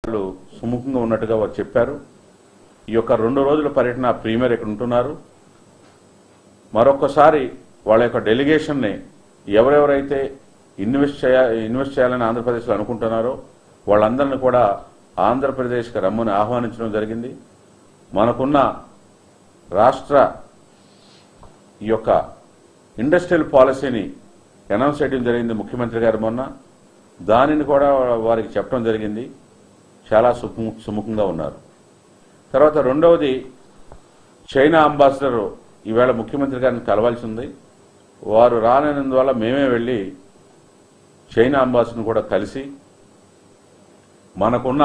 వాళ్ళు సుముఖంగా ఉన్నట్టుగా వారు చెప్పారు. ఈ యొక్క 2 రోజుల పర్యటన ప్రీమియర్ ఇక్కడ ఉంటున్నారు. మరొకసారి వాళ్ళ యొక్క డెలిగేషన్ని ఎవరెవరైతే ఇన్వెస్ట్ చేయాలని ఆంధ్రప్రదేశ్లో అనుకుంటున్నారో వాళ్ళందరినీ కూడా ఆంధ్రప్రదేశ్కి రమ్మని ఆహ్వానించడం జరిగింది. మనకున్న రాష్ట్ర ఈ యొక్క ఇండస్ట్రియల్ పాలసీని అనౌన్స్ చేయడం జరిగింది ముఖ్యమంత్రి గారు మొన్న. దానిని కూడా వారికి చెప్పడం జరిగింది. చాలా సుముఖంగా ఉన్నారు. తర్వాత రెండవది, చైనా అంబాసిడర్ ఈవేళ ముఖ్యమంత్రి గారిని కలవాల్సి ఉంది. వారు రానందువల్ల మేమే వెళ్ళి చైనా అంబాసిడర్ని కూడా కలిసి మనకున్న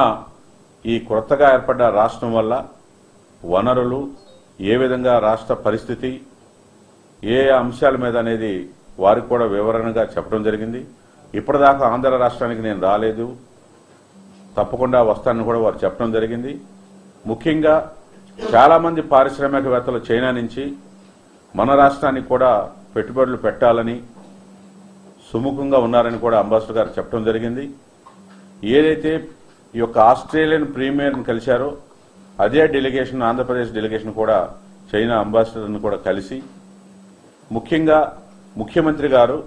ఈ కొత్తగా ఏర్పడ్డ రాష్ట్రం వల్ల వనరులు, ఏ విధంగా రాష్ట్ర పరిస్థితి, ఏ అంశాల మీద అనేది వారికి కూడా వివరణగా చెప్పడం జరిగింది. ఇప్పటిదాకా ఆంధ్ర రాష్ట్రానికి నేను రాలేదు, తప్పకుండా వస్తానని కూడా వారు చెప్పడం జరిగింది. ముఖ్యంగా చాలామంది పారిశ్రామికవేత్తలు చైనా నుంచి మన రాష్ట్రానికి కూడా పెట్టుబడులు పెట్టాలని సుముఖంగా ఉన్నారని కూడా అంబాసిడర్ గారు చెప్పడం జరిగింది. ఏదైతే ఈ యొక్క ఆస్ట్రేలియన్ ప్రీమియర్ని కలిశారో అదే డెలిగేషన్, ఆంధ్రప్రదేశ్ డెలిగేషన్ కూడా చైనా అంబాసిడర్ని కూడా కలిసి ముఖ్యంగా ముఖ్యమంత్రి గారు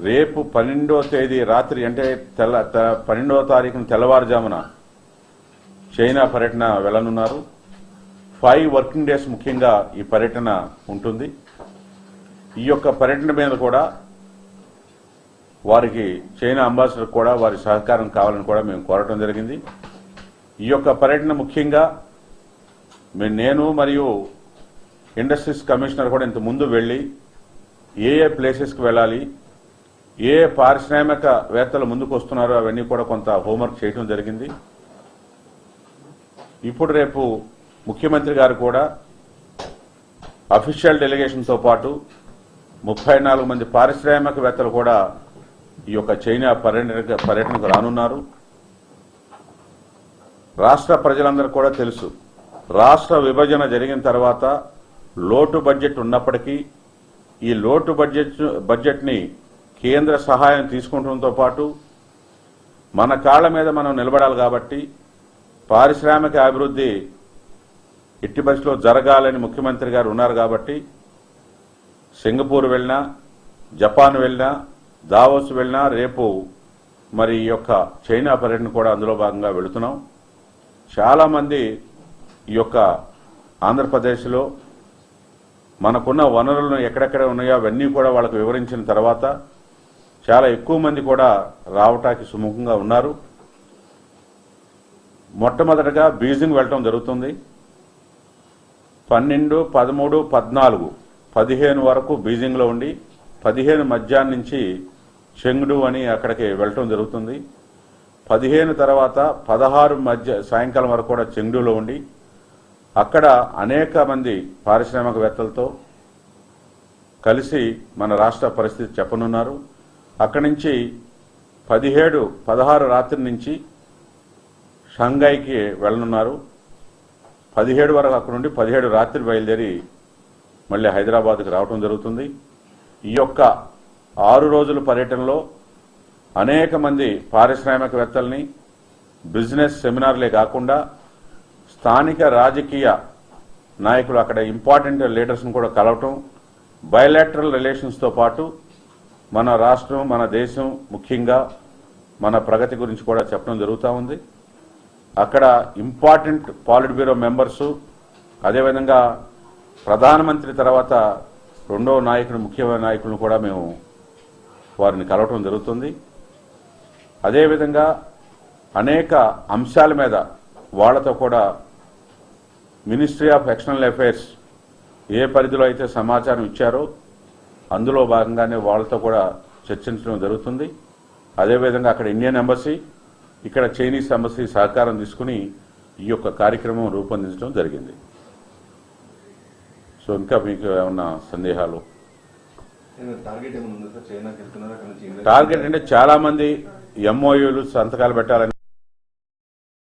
రేపు 12వ తేదీ రాత్రి అంటే 12వ తారీఖున తెల్లవారుజామున చైనా పర్యటన వెళ్లనున్నారు. 5 వర్కింగ్ డేస్ ముఖ్యంగా ఈ పర్యటన ఉంటుంది. ఈ యొక్క పర్యటన మీద కూడా వారికి చైనా అంబాసిడర్ కూడా వారి సహకారం కావాలని కూడా మేము కోరటం జరిగింది. ఈ యొక్క పర్యటన ముఖ్యంగా నేను మరియు ఇండస్ట్రీస్ కమిషనర్ కూడా ఇంత ముందు వెళ్ళి ఏ ప్లేసెస్కి వెళ్ళాలి, ఏ పారిశ్రామికవేత్తలు ముందుకు వస్తున్నారో అవన్నీ కూడా కొంత హోంవర్క్ చేయడం జరిగింది. ఇప్పుడు రేపు ముఖ్యమంత్రి గారు కూడా అఫీషియల్ డెలిగేషన్తో పాటు 34 మంది పారిశ్రామికవేత్తలు కూడా ఈ యొక్క చైనా పర్యటనకు రానున్నారు. రాష్ట్ర ప్రజలందరూ కూడా తెలుసు, రాష్ట్ర విభజన జరిగిన తర్వాత లోటు బడ్జెట్ ఉన్నప్పటికీ ఈ లోటు బడ్జెట్ని కేంద్ర సహాయం తీసుకుంటంతో పాటు మన కాళ్ల మీద మనం నిలబడాలి. కాబట్టి పారిశ్రామిక అభివృద్ధి ఎట్టి పరిస్థితిలో జరగాలని ముఖ్యమంత్రి గారు ఉన్నారు. కాబట్టి సింగపూర్ వెళ్ళినా, జపాన్ వెళ్ళినా, దావోస్ వెళ్ళినా, రేపు మరి ఈ యొక్క చైనా పర్యటన కూడా అందులో భాగంగా వెళుతున్నాం. చాలామంది ఈ యొక్క ఆంధ్రప్రదేశ్లో మనకున్న వనరులను ఎక్కడెక్కడ ఉన్నాయో అవన్నీ కూడా వాళ్ళకు వివరించిన తర్వాత చాలా ఎక్కువ మంది కూడా రావటానికి సుముఖంగా ఉన్నారు. మొట్టమొదటగా బీజింగ్ వెళ్ళటం జరుగుతుంది. 12, 13, 14, 15 వరకు బీజింగ్లో ఉండి 15 మధ్యాహ్నం నుంచి చెంగ్డు అని అక్కడికి వెళ్ళటం జరుగుతుంది. 15 తర్వాత 16 సాయంకాలం వరకు కూడా చెంగ్డూలో ఉండి అక్కడ అనేక మంది పారిశ్రామికవేత్తలతో కలిసి మన రాష్ట్ర పరిస్థితి చెప్పనున్నారు. అక్కడి నుంచి 17, 16 రాత్రి నుంచి షంఘాయికి వెళ్ళనున్నారు. 17 వరకు అక్కడ నుండి 17 రాత్రి బయలుదేరి మళ్ళీ హైదరాబాద్కి రావటం జరుగుతుంది. ఈ యొక్క 6 రోజుల పర్యటనలో అనేక మంది పారిశ్రామికవేత్తల్ని బిజినెస్ సెమినార్లే కాకుండా స్థానిక రాజకీయ నాయకులు, అక్కడ ఇంపార్టెంట్ లీడర్స్ని కూడా కలవటం, బయలాటరల్ రిలేషన్స్తో పాటు మన రాష్ట్రం, మన దేశం, ముఖ్యంగా మన ప్రగతి గురించి కూడా చెప్పడం జరుగుతూ ఉంది. అక్కడ ఇంపార్టెంట్ పాలిట్ బ్యూరో మెంబర్సు, అదేవిధంగా ప్రధానమంత్రి తర్వాత 2వ నాయకుడు, ముఖ్యమైన నాయకులను కూడా మేము వారిని కలవటం జరుగుతుంది. అదేవిధంగా అనేక అంశాల మీద వాళ్లతో కూడా మినిస్ట్రీ ఆఫ్ ఎక్స్టర్నల్ అఫైర్స్ ఏ పరిధిలో అయితే సమాచారం ఇచ్చారో అందులో భాగంగానే వాళ్ళతో కూడా చర్చించడం జరుగుతుంది. అదేవిధంగా అక్కడ ఇండియన్ ఎంబసీ, ఇక్కడ చైనీస్ ఎంబసీ సహకారం తీసుకుని ఈ యొక్క కార్యక్రమం రూపొందించడం జరిగింది. సో ఇంకా మీకు ఏమన్నా సందేహాలు? టార్గెట్ అంటే చాలా మంది ఎంఓయూలు సంతకాలు పెట్టాలని